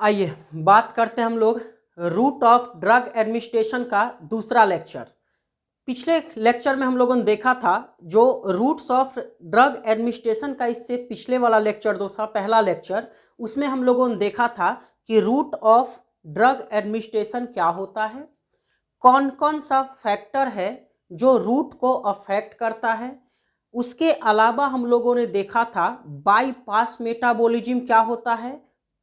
आइए बात करते हैं हम लोग रूट ऑफ ड्रग एडमिनिस्ट्रेशन का दूसरा लेक्चर। पिछले लेक्चर में हम लोगों ने देखा था जो रूट्स ऑफ ड्रग एडमिनिस्ट्रेशन का, इससे पिछले वाला लेक्चर जो था पहला लेक्चर, उसमें हम लोगों ने देखा था कि रूट ऑफ ड्रग एडमिनिस्ट्रेशन क्या होता है, कौन कौन सा फैक्टर है जो रूट को अफेक्ट करता है। उसके अलावा हम लोगों ने देखा था बाईपास मेटाबॉलिज्म क्या होता है,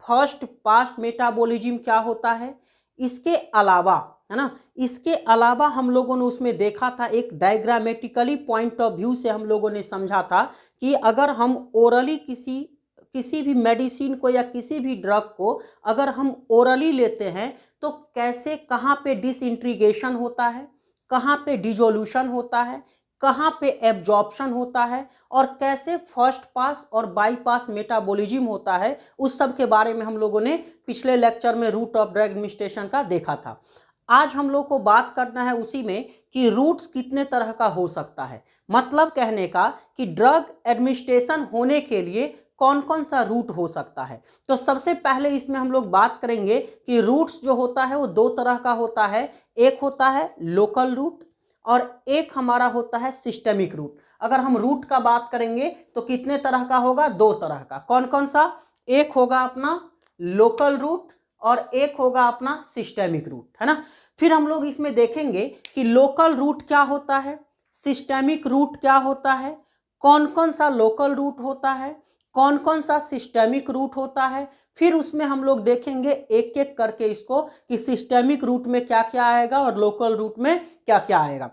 फर्स्ट पास मेटाबॉलिज्म क्या होता है। इसके अलावा है ना, इसके अलावा हम लोगों ने उसमें देखा था एक डायग्रामेटिकली पॉइंट ऑफ व्यू से हम लोगों ने समझा था कि अगर हम ओरली किसी भी मेडिसिन को या किसी भी ड्रग को अगर हम ओरली लेते हैं तो कैसे, कहाँ पे डिसइंटीग्रेशन होता है, कहाँ पे डिजोल्यूशन होता है, कहाँ पे एब्जॉर्प्शन होता है और कैसे फर्स्ट पास और बाईपास मेटाबॉलिज्म होता है। उस सब के बारे में हम लोगों ने पिछले लेक्चर में रूट ऑफ ड्रग एडमिनिस्ट्रेशन का देखा था। आज हम लोग को बात करना है उसी में कि रूट्स कितने तरह का हो सकता है। मतलब कहने का कि ड्रग एडमिनिस्ट्रेशन होने के लिए कौन कौन सा रूट हो सकता है। तो सबसे पहले इसमें हम लोग बात करेंगे कि रूट्स जो होता है वो दो तरह का होता है। एक होता है लोकल रूट और एक हमारा होता है सिस्टेमिक रूट। अगर हम रूट का बात करेंगे तो कितने तरह का होगा, दो तरह का। कौन कौन सा? एक होगा अपना लोकल रूट और एक होगा अपना सिस्टेमिक रूट, है ना। फिर हम लोग इसमें देखेंगे कि लोकल रूट क्या होता है, सिस्टेमिक रूट क्या होता है, कौन कौन सा लोकल रूट होता है, कौन कौन सा सिस्टेमिक रूट होता है। फिर उसमें हम लोग देखेंगे एक एक करके इसको कि सिस्टेमिक रूट में क्या क्या आएगा और लोकल रूट में क्या क्या आएगा।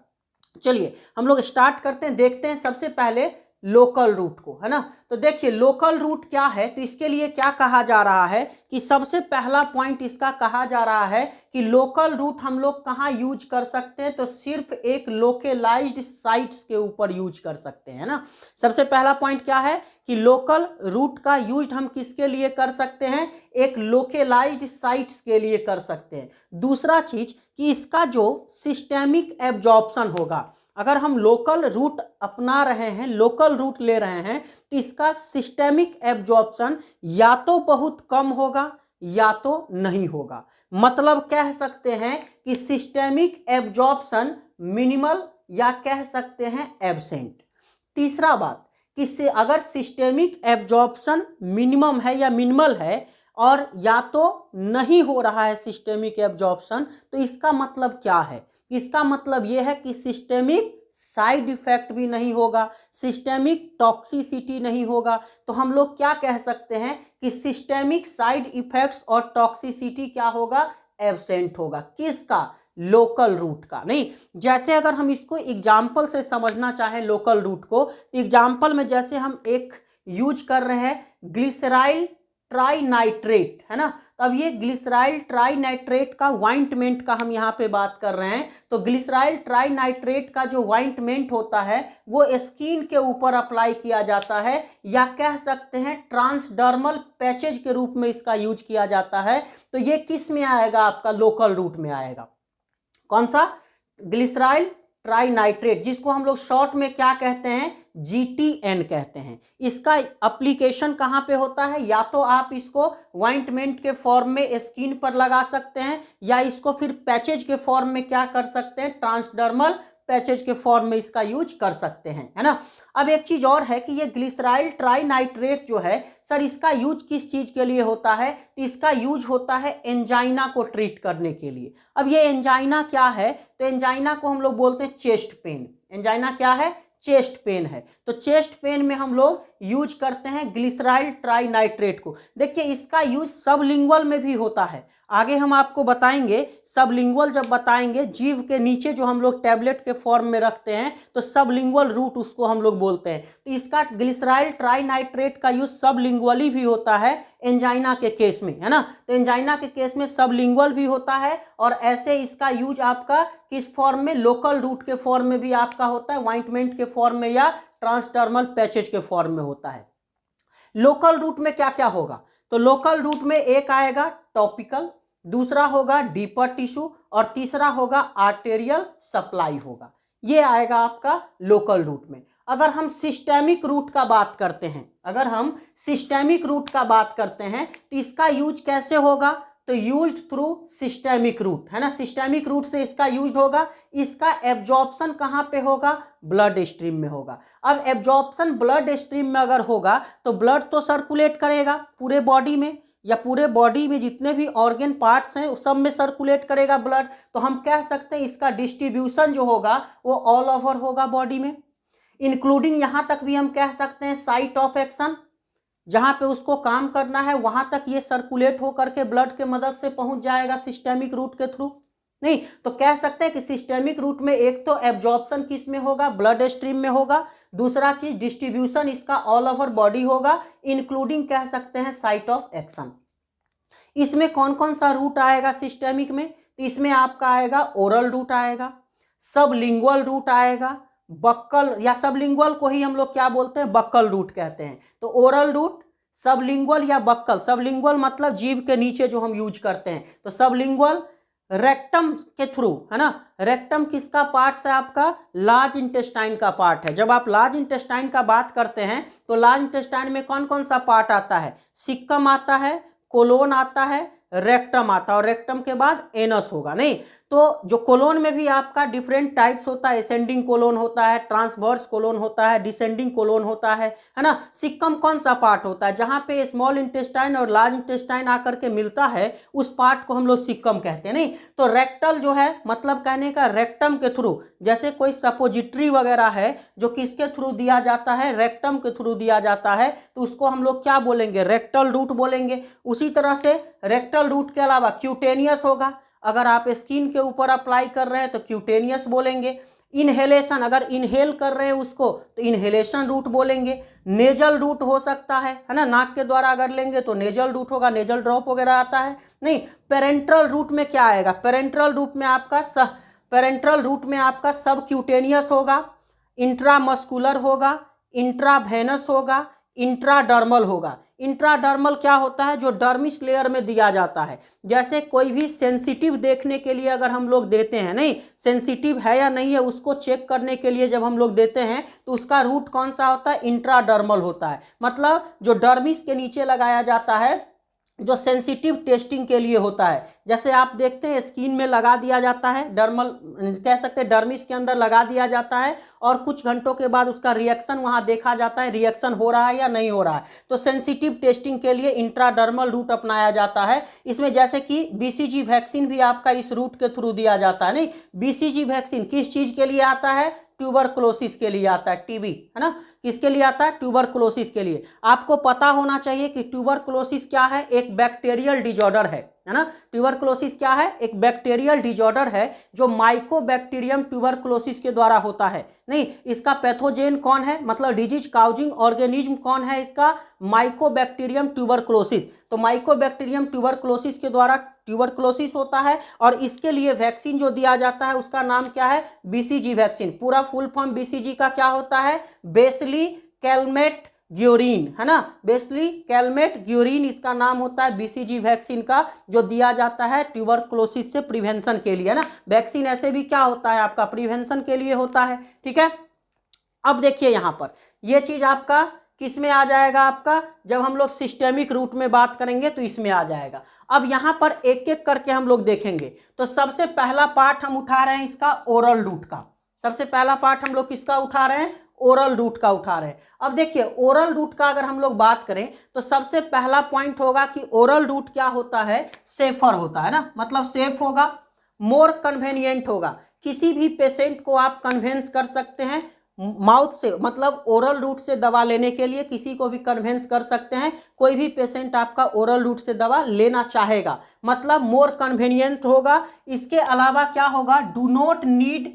चलिए हम लोग स्टार्ट करते हैं, देखते हैं सबसे पहले लोकल रूट को, है ना। तो देखिए लोकल रूट क्या है, तो इसके लिए क्या कहा जा रहा है कि सबसे पहला पॉइंट इसका कहा जा रहा है कि लोकल रूट हम लोग कहाँ यूज कर सकते हैं, तो सिर्फ एक लोकलाइज्ड साइट्स के ऊपर यूज कर सकते हैं ना। सबसे पहला पॉइंट क्या है कि लोकल रूट का यूज हम किसके लिए कर सकते हैं, एक लोकलाइज्ड साइट्स के लिए कर सकते हैं। दूसरा चीज कि इसका जो सिस्टेमिक एब्जॉर्प्शन होगा, अगर हम लोकल रूट अपना रहे हैं, लोकल रूट ले रहे हैं, तो इसका सिस्टेमिक एब्जॉर्प्शन या तो बहुत कम होगा या तो नहीं होगा। मतलब कह सकते हैं कि सिस्टेमिक एब्जॉर्प्शन मिनिमल या कह सकते हैं एब्सेंट। तीसरा बात कि अगर सिस्टेमिक एब्जॉर्प्शन मिनिमम है या मिनिमल है और या तो नहीं हो रहा है सिस्टेमिक एब्जॉर्प्शन, तो इसका मतलब क्या है, इसका मतलब यह है कि सिस्टेमिक साइड इफेक्ट भी नहीं होगा, सिस्टेमिक टॉक्सिसिटी नहीं होगा। तो हम लोग क्या कह सकते हैं कि सिस्टेमिक साइड इफेक्ट्स और टॉक्सिसिटी क्या होगा, एब्सेंट होगा। किसका? लोकल रूट का। नहीं, जैसे अगर हम इसको एग्जाम्पल से समझना चाहें लोकल रूट को, तो एग्जाम्पल में जैसे हम एक यूज कर रहे हैं ग्लिसराइल ट्राइनाइट्रेट, है ना। तो अब ये ग्लिसराइल ट्राइनाइट्रेट का वाइंटमेंट का हम यहाँ पे बात कर रहे हैं। तो ग्लिसराइल ट्राइनाइट्रेट का जो वाइंटमेंट होता है वो स्किन के ऊपर अप्लाई किया जाता है या कह सकते हैं ट्रांसडर्मल पैचेज के रूप में इसका यूज किया जाता है। तो ये किस में आएगा, आपका लोकल रूट में आएगा। कौन सा? ग्लिसराइल ट्राइनाइट्रेट, जिसको हम लोग शॉर्ट में क्या कहते हैं, GTN कहते हैं। इसका एप्लीकेशन कहाँ पे होता है, या तो आप इसको वाइंटमेंट के फॉर्म में स्किन पर लगा सकते हैं या इसको फिर पैचेज के फॉर्म में क्या कर सकते हैं, ट्रांसडर्मल पैचेज के फॉर्म में इसका यूज कर सकते हैं, है ना। अब एक चीज और है कि ये ग्लिसराइल ट्राइनाइट्रेट जो है सर, इसका यूज किस चीज के लिए होता है, तो इसका यूज होता है एंजाइना को ट्रीट करने के लिए। अब ये एंजाइना क्या है, तो एंजाइना को हम लोग बोलते हैं चेस्ट पेन। एंजाइना क्या है, चेस्ट पेन है। तो चेस्ट पेन में हम लोग यूज करते हैं ग्लिसराइल ट्राइनाइट्रेट को। देखिए इसका यूज सबलिंगुअल में भी होता है, आगे हम आपको बताएंगे। सबलिंगुअल जब बताएंगे, जीभ के नीचे जो हम लोग टैबलेट के फॉर्म में रखते हैं तो सबलिंगुअल रूट उसको हम लोग बोलते हैं। तो इसका ग्लिसराइल ट्राइनाइट्रेट का यूज सबलिंगुअली भी होता है एंजाइना के केस में, है ना। तो एंजाइना के केस में सबलिंगुअल भी होता है और ऐसे इसका यूज आपका किस फॉर्म में, लोकल रूट के फॉर्म में भी आपका होता है, वाइंटमेंट के फॉर्म में या ट्रांसडर्मल पैचेज के फॉर्म में होता है। लोकल रूट में क्या क्या होगा, तो लोकल रूट में एक आएगा टॉपिकल, दूसरा होगा डीपर टिश्यू और तीसरा होगा आर्टेरियल सप्लाई होगा। ये आएगा आपका लोकल रूट में। अगर हम सिस्टेमिक रूट का बात करते हैं, अगर हम सिस्टेमिक रूट का बात करते हैं तो इसका यूज कैसे होगा, तो यूज थ्रू सिस्टेमिक रूट, है ना, सिस्टेमिक रूट से इसका यूज होगा। इसका एब्जॉर्प्शन कहाँ पे होगा, ब्लड स्ट्रीम में होगा। अब एब्जॉर्प्शन ब्लड स्ट्रीम में अगर होगा तो ब्लड तो सर्कुलेट करेगा पूरे बॉडी में, या पूरे बॉडी में जितने भी ऑर्गन पार्ट्स हैं उस सब में सर्कुलेट करेगा ब्लड, तो हम कह सकते हैं इसका डिस्ट्रीब्यूशन जो होगा वो ऑल ओवर होगा बॉडी में, इंक्लूडिंग यहाँ तक भी हम कह सकते हैं साइट ऑफ एक्शन, जहाँ पे उसको काम करना है वहाँ तक ये सर्कुलेट हो करके ब्लड के मदद से पहुँच जाएगा सिस्टेमिक रूट के थ्रू। नहीं तो कह सकते हैं कि सिस्टेमिक रूट में एक तो एब्जॉर्प्शन किस में होगा, ब्लड स्ट्रीम में होगा, दूसरा चीज डिस्ट्रीब्यूशन इसका ऑल ओवर बॉडी होगा, इंक्लूडिंग कह सकते हैं साइट ऑफ एक्शन। इसमें कौन कौन सा रूट आएगा सिस्टेमिक में, तो इसमें आपका आएगा ओरल रूट आएगा, सबलिंगुअल रूट आएगा, बक्कल या सबलिंगुअल को ही हम लोग क्या बोलते हैं, बक्कल रूट कहते हैं। तो ओरल रूट, सबलिंगुअल या बक्कल, सबलिंगुअल मतलब जीभ के नीचे जो हम यूज करते हैं, तो सबलिंगुअल रेक्टम के थ्रू, है ना, रेक्टम किसका पार्ट है आपका, लार्ज इंटेस्टाइन का पार्ट है। जब आप लार्ज इंटेस्टाइन का बात करते हैं तो लार्ज इंटेस्टाइन में कौन कौन सा पार्ट आता है, सिक्कम आता है, कोलोन आता है, रेक्टम आता है, और रेक्टम के बाद एनस होगा। नहीं तो जो कोलोन में भी आपका डिफरेंट टाइप्स होता है, असेंडिंग कोलोन होता है, ट्रांसवर्स कोलोन होता है, डिसेंडिंग कोलोन होता है ना। सिक्कम कौन सा पार्ट होता है, जहाँ पे स्मॉल इंटेस्टाइन और लार्ज इंटेस्टाइन आकर के मिलता है उस पार्ट को हम लोग सिक्कम कहते हैं। नहीं तो रेक्टल जो है मतलब कहने का रेक्टम के थ्रू, जैसे कोई सपोजिटरी वगैरह है जो किसके थ्रू दिया जाता है, रेक्टम के थ्रू दिया जाता है, तो उसको हम लोग क्या बोलेंगे, रेक्टल रूट बोलेंगे। उसी तरह से रेक्टल रूट के अलावा क्यूटेनियस होगा, अगर आप स्किन के ऊपर अप्लाई कर रहे हैं तो क्यूटेनियस बोलेंगे। इनहेलेशन, अगर इनहेल कर रहे हैं उसको तो इनहेलेशन रूट बोलेंगे। नेजल रूट हो सकता है ना, नाक के द्वारा अगर लेंगे तो नेजल रूट होगा, नेजल ड्रॉप वगैरह आता है। नहीं पेरेंट्रल रूट में क्या आएगा, पेरेंट्रल रूट में आपका सब क्यूटेनियस होगा, इंट्रामस्कुलर होगा, इंट्रावेनस होगा, इंट्राडर्मल होगा। इंट्राडर्मल क्या होता है, जो डर्मिस लेयर में दिया जाता है। जैसे कोई भी सेंसिटिव देखने के लिए अगर हम लोग देते हैं, नहीं सेंसिटिव है या नहीं है उसको चेक करने के लिए जब हम लोग देते हैं तो उसका रूट कौन सा होता है, इंट्राडर्मल होता है। मतलब जो डर्मिस के नीचे लगाया जाता है, जो सेंसिटिव टेस्टिंग के लिए होता है। जैसे आप देखते हैं स्किन में लगा दिया जाता है, डर्मल कह सकते हैं डर्मिस के अंदर लगा दिया जाता है, और कुछ घंटों के बाद उसका रिएक्शन वहां देखा जाता है, रिएक्शन हो रहा है या नहीं हो रहा है। तो सेंसिटिव टेस्टिंग के लिए इंट्राडर्मल रूट अपनाया जाता है। इसमें जैसे कि बीसीजी वैक्सीन भी आपका इस रूट के थ्रू दिया जाता है। नहीं बीसीजी वैक्सीन किस चीज के लिए आता है, ट्यूबरकुलोसिस के लिए आता है, टीबी, है ना, किसके लिए आता है, ट्यूबरकुलोसिस के लिए। आपको पता होना चाहिए कि ट्यूबरकुलोसिस क्या है, एक बैक्टीरियल डिजॉर्डर है ना। ट्यूबरकुलोसिस क्या है, एक बैक्टीरियल डिजॉर्डर है जो माइकोबैक्टीरियम ट्यूबरकुलोसिस के द्वारा होता है। नहीं इसका पैथोजेन कौन है, मतलब डिजीज काउजिंग ऑर्गेनिज्म कौन है इसका, माइकोबैक्टीरियम ट्यूबरकुलोसिस। तो माइकोबैक्टीरियम ट्यूबरकुलोसिस के द्वारा ट्यूबरकुलोसिस होता है, और इसके लिए वैक्सीन जो दिया जाता है उसका नाम क्या है, बीसीजी वैक्सीन। पूरा फुल फॉर्म बीसीजी का क्या होता है, बेसिली कैलमेट ग्यूरिन, है ना, बेसिली कैलमेट ग्यूरिन इसका नाम होता है बीसीजी वैक्सीन का, जो दिया जाता है ट्यूबरकुलोसिस से प्रिवेंशन के लिए, है ना। वैक्सीन ऐसे भी क्या होता है आपका, प्रिवेंशन के लिए होता है। ठीक है, अब देखिए यहां पर यह चीज आपका किस में आ जाएगा, आपका जब हम लोग सिस्टेमिक रूट में बात करेंगे तो इसमें आ जाएगा। अब यहां पर एक एक करके हम लोग देखेंगे। तो सबसे पहला पार्ट हम उठा रहे हैं इसका ओरल रूट का, सबसे पहला पार्ट हम लोग किसका उठा रहे हैं, ओरल रूट का उठा रहे हैं। अब देखिए ओरल रूट का अगर हम लोग बात करें तो सबसे पहला पॉइंट होगा कि ओरल रूट क्या होता है, सेफर होता है ना, मतलब सेफ होगा, मोर कन्वेनियंट होगा। किसी भी पेशेंट को आप कन्वेंस कर सकते हैं माउथ से, मतलब ओरल रूट से दवा लेने के लिए किसी को भी कन्वेंस कर सकते हैं। कोई भी पेशेंट आपका ओरल रूट से दवा लेना चाहेगा, मतलब मोर कन्वेनियंट होगा। इसके अलावा क्या होगा, do not need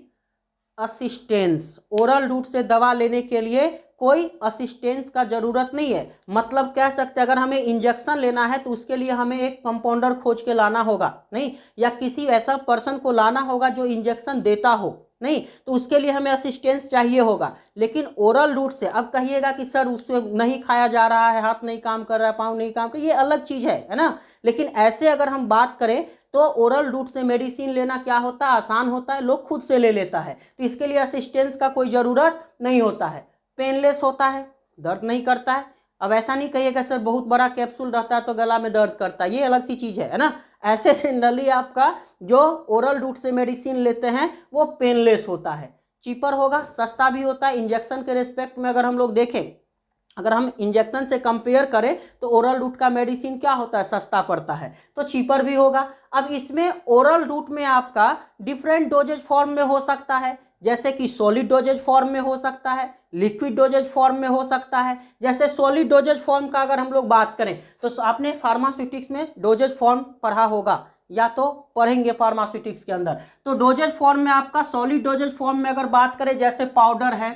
assistance, oral route से दवा लेने के लिए कोई असिस्टेंस का जरूरत नहीं है। मतलब कह सकते हैं अगर हमें इंजेक्शन लेना है तो उसके लिए हमें एक कंपाउंडर खोज के लाना होगा, नहीं, या किसी ऐसा पर्सन को लाना होगा जो इंजेक्शन देता हो, नहीं, तो उसके लिए हमें असिस्टेंस चाहिए होगा। लेकिन ओरल रूट से अब कहिएगा कि सर उससे नहीं खाया जा रहा है, हाथ नहीं काम कर रहा है, पाँव नहीं काम कर, ये अलग चीज़ है ना। लेकिन ऐसे अगर हम बात करें तो ओरल रूट से मेडिसिन लेना क्या होता है, आसान होता है, लोग खुद से ले लेता है, तो इसके लिए असिस्टेंस का कोई ज़रूरत नहीं होता है। पेनलेस होता है, दर्द नहीं करता है। अब ऐसा नहीं कहिएगा सर बहुत बड़ा कैप्सूल रहता है तो गला में दर्द करता है, ये अलग सी चीज़ है ना। ऐसे जनरली आपका जो ओरल रूट से मेडिसिन लेते हैं वो पेनलेस होता है, चीपर होगा, सस्ता भी होता है। इंजेक्शन के रिस्पेक्ट में अगर हम लोग देखें, अगर हम इंजेक्शन से कंपेयर करें तो ओरल रूट का मेडिसिन क्या होता है, सस्ता पड़ता है, तो चीपर भी होगा। अब इसमें ओरल रूट में आपका डिफरेंट डोजेज फॉर्म में हो सकता है, जैसे कि सॉलिड डोजेज फॉर्म में हो सकता है, लिक्विड डोजेज फॉर्म में हो सकता है। जैसे सॉलिड डोजेज फॉर्म का अगर हम लोग बात करें तो आपने फार्मास्यूटिक्स में डोजेज फॉर्म पढ़ा होगा या तो पढ़ेंगे फार्मास्यूटिक्स के अंदर। तो डोजेज फॉर्म में आपका सॉलिड डोजेज फॉर्म में अगर बात करें जैसे पाउडर है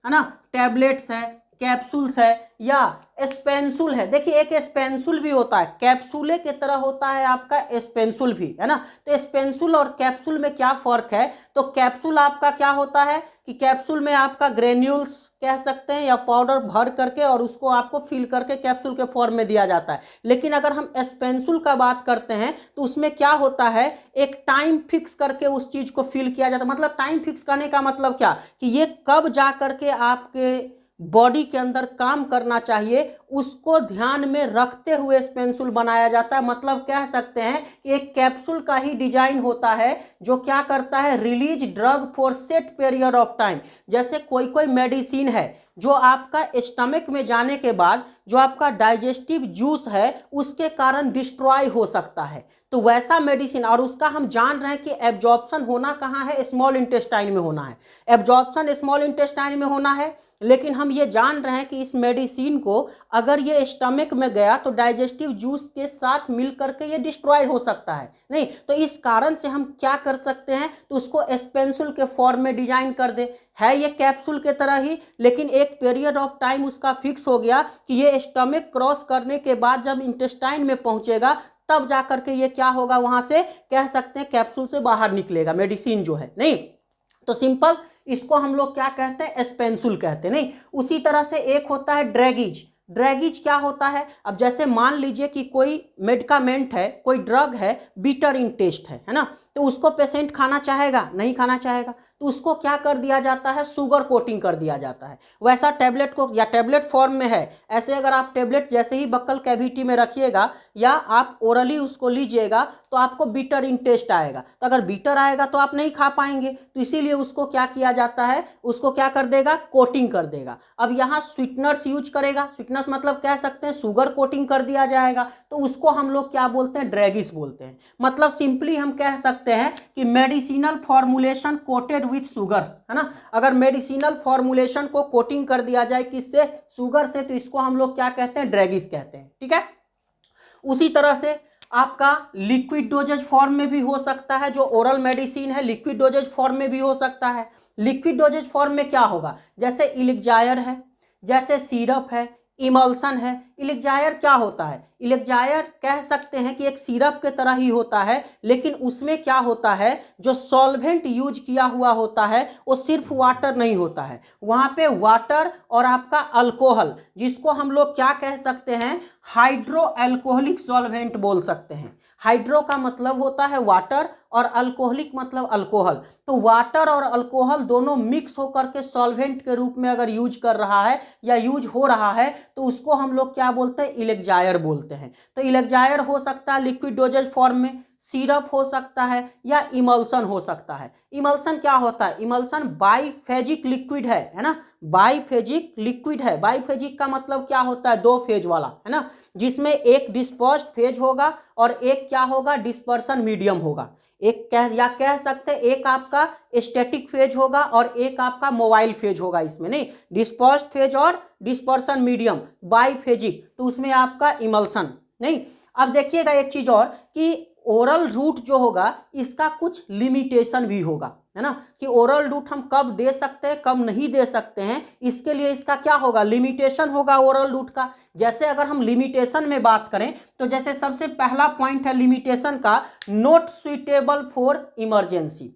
ना, टैबलेट्स है, कैप्सूल्स है या स्पेंसुल है। देखिए एक स्पेंसुल भी होता है, कैप्सूले की तरह होता है आपका स्पेंसुल भी, है ना। तो स्पेंसुल और कैप्सूल में क्या फर्क है, तो कैप्सूल आपका क्या होता है कि कैप्सूल में आपका ग्रेन्यूल्स कह सकते हैं या पाउडर भर करके और उसको आपको फिल करके कैप्सूल के फॉर्म में दिया जाता है। लेकिन अगर हम स्पेंसुल का बात करते हैं तो उसमें क्या होता है, एक टाइम फिक्स करके उस चीज को फिल किया जाता है। मतलब टाइम फिक्स करने का मतलब क्या कि ये कब जा करके आपके बॉडी के अंदर काम करना चाहिए उसको ध्यान में रखते हुए स्पेंसुल बनाया जाता है। मतलब कह सकते हैं कि एक कैप्सूल का ही डिजाइन होता है जो क्या करता है, release drug for set period of time. जैसे कोई कोई मेडिसिन है जो आपका स्टमक में जाने के बाद जो आपका डाइजेस्टिव जूस है उसके कारण डिस्ट्रॉय हो सकता है, तो वैसा मेडिसिन, और उसका हम जान रहे हैं कि एब्जॉर्प्शन होना कहाँ है, स्मॉल इंटेस्टाइन में होना है। एब्जॉर्प्शन स्मॉल इंटेस्टाइन में होना है, लेकिन हम ये जान रहे हैं कि इस मेडिसिन को अगर ये स्टमक में गया तो डाइजेस्टिव जूस के साथ मिल करके ये डिस्ट्रॉय हो सकता है नहीं। तो इस कारण से हम क्या कर सकते हैं, तो उसको स्पेंसुल के फॉर्म में डिजाइन कर दे। है ये कैप्सूल के तरह ही, लेकिन एक पीरियड ऑफ टाइम उसका फिक्स हो गया कि ये स्टमक क्रॉस करने के बाद जब इंटेस्टाइन में पहुंचेगा तब जाकर के ये क्या होगा, वहां से कह सकते हैं कैप्सूल से बाहर निकलेगा मेडिसिन जो है नहीं। तो सिंपल इसको हम लोग क्या कहते हैं, स्पेंसुल कहते हैं नहीं। उसी तरह से एक होता है ड्रैगेज। ड्रैगेज क्या होता है, अब जैसे मान लीजिए कि कोई मेडिकामेंट है, कोई ड्रग है, बिटर इन टेस्ट है ना, तो उसको पेशेंट खाना चाहेगा, नहीं खाना चाहेगा, तो उसको क्या कर दिया जाता है, शुगर कोटिंग कर दिया जाता है। वैसा टैबलेट को, या टैबलेट फॉर्म में है, ऐसे अगर आप टैबलेट जैसे ही बक्कल कैविटी में रखिएगा या आप ओरली उसको लीजिएगा तो आपको बिटर इन टेस्ट आएगा। तो अगर बिटर आएगा तो आप नहीं खा पाएंगे, तो इसीलिए उसको क्या किया जाता है, उसको क्या कर देगा, कोटिंग कर देगा। अब यहाँ स्वीटनर्स यूज करेगा, स्वीटनर्स मतलब कह सकते हैं शुगर कोटिंग कर दिया जाएगा, तो उसको हम लोग क्या बोलते हैं, ड्रैगिस बोलते हैं। मतलब सिंपली हम कह सकते हैं कि medicinal formulation coated with sugar, है ना। अगर मेडिसिनल फॉर्मुलेशन को कोटिंग कर दिया जाए किससे, शुगर से, तो इसको हम लोग क्या कहते हैं, ड्रैगिस कहते हैं, ठीक है। उसी तरह से आपका लिक्विड डोजेज फॉर्म में भी हो सकता है, जो ओरल मेडिसिन है लिक्विड डोजेज फॉर्म में भी हो सकता है। लिक्विड डोजेज फॉर्म में क्या होगा, जैसे इलिक्जायर है, जैसे सिरप है, इमल्सन है। इलिक्जायर क्या होता है, इलिक्जायर कह सकते हैं कि एक सिरप के तरह ही होता है, लेकिन उसमें क्या होता है, जो सॉल्वेंट यूज किया हुआ होता है वो सिर्फ वाटर नहीं होता है, वहाँ पे वाटर और आपका अल्कोहल, जिसको हम लोग क्या कह सकते हैं, हाइड्रो अल्कोहलिक सॉल्वेंट बोल सकते हैं। हाइड्रो का मतलब होता है वाटर और अल्कोहलिक मतलब अल्कोहल। तो वाटर और अल्कोहल दोनों मिक्स होकर के सॉल्वेंट के रूप में अगर यूज कर रहा है या यूज हो रहा है तो उसको हम लोग क्या बोलते हैं, इलेक्जायर बोलते हैं। तो इलेक्जायर हो सकता है लिक्विड डोजेज फॉर्म में, सिरप हो सकता है या इमल्सन हो सकता है। इमल्सन क्या होता है, इमल्सन बाईफेजिक लिक्विड है ना, बाईफेजिक लिक्विड है। बाईफेजिक का मतलब क्या होता है, दो फेज वाला, है ना, जिसमें एक डिस्पर्स्ड फेज होगा और एक क्या होगा, डिस्पर्सन मीडियम होगा। एक कह सकते हैं एक आपका स्टैटिक फेज होगा और एक आपका मोबाइल फेज होगा। इसमें नहीं, डिस्पर्स्ड फेज और डिस्पर्सन मीडियम, बाईफेजिक, तो उसमें आपका इमल्सन नहीं। अब देखिएगा एक चीज और कि ओरल रूट जो होगा इसका कुछ लिमिटेशन भी होगा, है ना, कि ओरल रूट हम कब दे सकते हैं कब नहीं दे सकते हैं, इसके लिए इसका क्या होगा, लिमिटेशन होगा ओरल रूट का। जैसे अगर हम लिमिटेशन में बात करें तो जैसे सबसे पहला पॉइंट है लिमिटेशन का, नॉट सुइटेबल फॉर इमरजेंसी।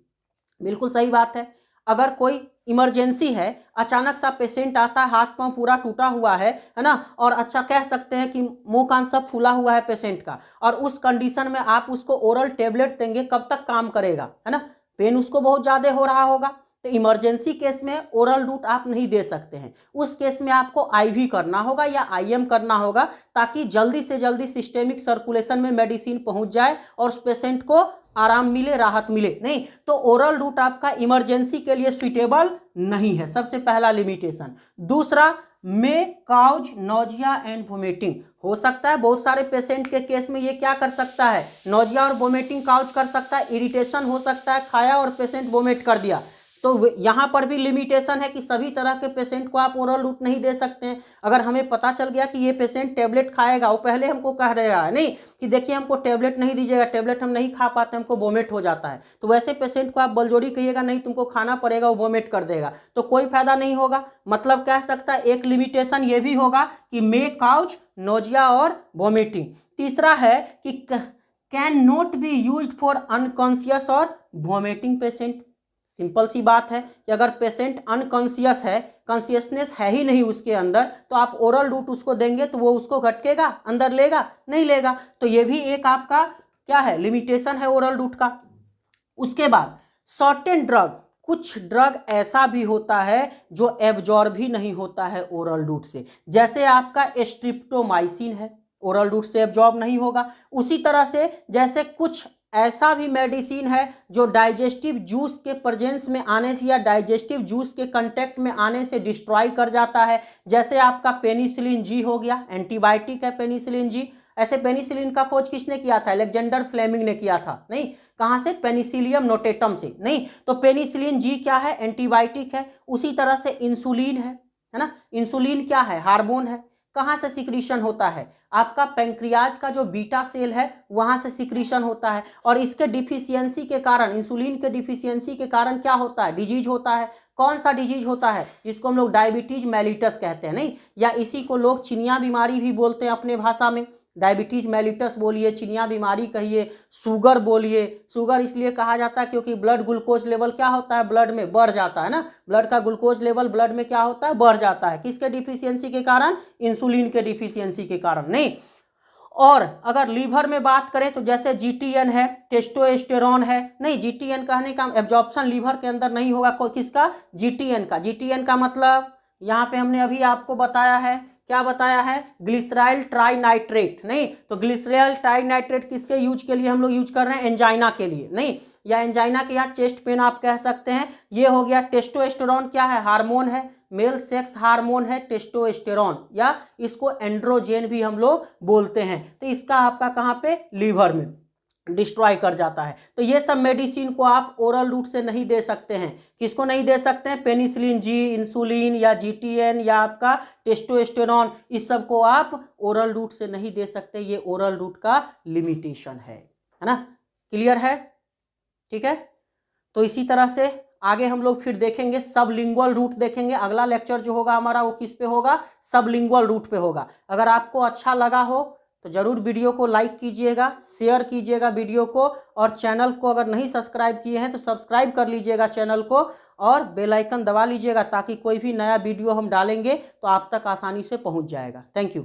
बिल्कुल सही बात है, अगर कोई इमरजेंसी है, अचानक सा पेशेंट आता है, हाथ पांव पूरा टूटा हुआ है ना, और अच्छा कह सकते हैं कि मुंह कान सब फूला हुआ है पेशेंट का, और उस कंडीशन में आप उसको ओरल टेबलेट देंगे, कब तक काम करेगा, है ना, पेन उसको बहुत ज़्यादा हो रहा होगा। तो तो इमरजेंसी केस में ओरल रूट आप नहीं दे सकते हैं। उस केस में आपको आईवी करना होगा या आईएम करना होगा, ताकि जल्दी से जल्दी सिस्टेमिक सर्कुलेशन में मेडिसिन पहुंच जाए और उस पेशेंट को आराम मिले, राहत मिले। नहीं तो ओरल रूट आपका इमरजेंसी के लिए सुइटेबल नहीं है, सबसे पहला लिमिटेशन। दूसरा, मे काउज नोजिया एंड वोमिटिंग। हो सकता है बहुत सारे पेशेंट के केस में ये क्या कर सकता है, नोजिया और वोमिटिंग काउज कर सकता है, इरिटेशन हो सकता है, खाया और पेशेंट वोमिट कर दिया। तो यहाँ पर भी लिमिटेशन है कि सभी तरह के पेशेंट को आप ओरल रूट नहीं दे सकते हैं। अगर हमें पता चल गया कि ये पेशेंट टेबलेट खाएगा, वो पहले हमको कह रहा है नहीं कि देखिए हमको टेबलेट नहीं दीजिएगा, टेबलेट हम नहीं खा पाते, हमको वोमिट हो जाता है, तो वैसे पेशेंट को आप बलजोरी कहिएगा नहीं तुमको खाना पड़ेगा, वो वोमिट कर देगा, तो कोई फायदा नहीं होगा। मतलब कह सकता है एक लिमिटेशन ये भी होगा कि मे काउज नोजिया और वोमिटिंग। तीसरा है कि can not be used for unconscious और वोमिटिंग पेशेंट। सिंपल सी बात है कि अगर पेशेंट अनकॉन्शियस है, कॉन्शियसनेस है ही नहीं उसके अंदर, तो आप ओरल रूट उसको देंगे तो वो उसको घटकेगा, अंदर लेगा, नहीं लेगा। तो ये भी एक आपका क्या है, लिमिटेशन है ओरल रूट का। उसके बाद सर्टेन ड्रग, कुछ ड्रग ऐसा भी होता है जो एब्जॉर्ब भी नहीं होता है ओरल रूट से, जैसे आपका स्ट्रिप्टोमाइसिन है, ओरल रूट से एब्जॉर्ब नहीं होगा। उसी तरह से जैसे कुछ ऐसा भी मेडिसिन है जो डाइजेस्टिव जूस के प्रेजेंस में आने से या डाइजेस्टिव जूस के कांटेक्ट में आने से डिस्ट्रॉय कर जाता है, जैसे आपका पेनिसिलिन जी हो गया, एंटीबायोटिक है पेनिसिलिन जी। ऐसे पेनिसिलिन का खोज किसने किया था, अलेक्जेंडर फ्लेमिंग ने किया था, नहीं कहाँ से, पेनिसिलियम नोटेटम से। नहीं तो पेनिसिलिन जी क्या है, एंटीबायोटिक है। उसी तरह से इंसुलिन है ना, इंसुलिन क्या है, हार्मोन है। कहाँ से सिक्रीशन होता है, आपका पैंक्रियाज का जो बीटा सेल है वहां से सिक्रीशन होता है। और इसके डिफिशियंसी के कारण, इंसुलिन के डिफिशियंसी के कारण क्या होता है, डिजीज होता है। कौन सा डिजीज होता है, जिसको हम लोग डायबिटीज मेलिटस कहते हैं, नहीं, या इसी को लोग चिनिया बीमारी भी बोलते हैं अपने भाषा में। डायबिटीज मेलिटस बोलिए, चिनिया बीमारी कहिए, शुगर बोलिए। शुगर इसलिए कहा जाता है क्योंकि ब्लड ग्लूकोज लेवल क्या होता है, ब्लड में बढ़ जाता है ना, ब्लड का ग्लूकोज लेवल ब्लड में क्या होता है, बढ़ जाता है। किसके डिफिशियंसी के कारण, इंसुलिन के डिफिशियंसी के कारण। नहीं, और अगर लीवर में बात करें तो जैसे जीटीएन है, टेस्टोस्टेरोन है। नहीं, जीटीएन कहने का एब्जॉर्प्शन लीवर के अंदर नहीं होगा, कोई किसका, जीटीएन का। जीटीएन का मतलब यहाँ पे हमने अभी आपको बताया है, क्या बताया है, ग्लिसराइल ट्राइनाइट्रेट। नहीं तो ग्लिसराइल ट्राइनाइट्रेट किसके यूज के लिए हम लोग यूज कर रहे हैं, एंजाइना के लिए। नहीं, या एंजाइना के यहाँ चेस्ट पेन आप कह सकते हैं। ये हो गया। टेस्टोस्टेरोन क्या है, हार्मोन है, मेल सेक्स हार्मोन है टेस्टोस्टेरोन, या इसको एंड्रोजेन भी हम लोग बोलते हैं। तो इसका आपका कहाँ पे, लीवर में डिस्ट्रॉय कर जाता है। तो ये सब मेडिसिन को आप ओरल रूट से नहीं दे सकते हैं। किसको नहीं दे सकते हैं, पेनिसिलिन जी, इंसुलिन या जीटीएन या आपका टेस्टोस्टेरोन, इस सब को आप ओरल रूट से नहीं दे सकते। ये ओरल रूट का लिमिटेशन है ना। क्लियर है, ठीक है। तो इसी तरह से आगे हम लोग फिर देखेंगे सबलिंगुअल रूट देखेंगे। अगला लेक्चर जो होगा हमारा वो किस पे होगा, सबलिंगुअल रूट पे होगा। अगर आपको अच्छा लगा हो तो जरूर वीडियो को लाइक कीजिएगा, शेयर कीजिएगा वीडियो को, और चैनल को अगर नहीं सब्सक्राइब किए हैं तो सब्सक्राइब कर लीजिएगा चैनल को, और बेल आइकन दबा लीजिएगा ताकि कोई भी नया वीडियो हम डालेंगे तो आप तक आसानी से पहुंच जाएगा। Thank you.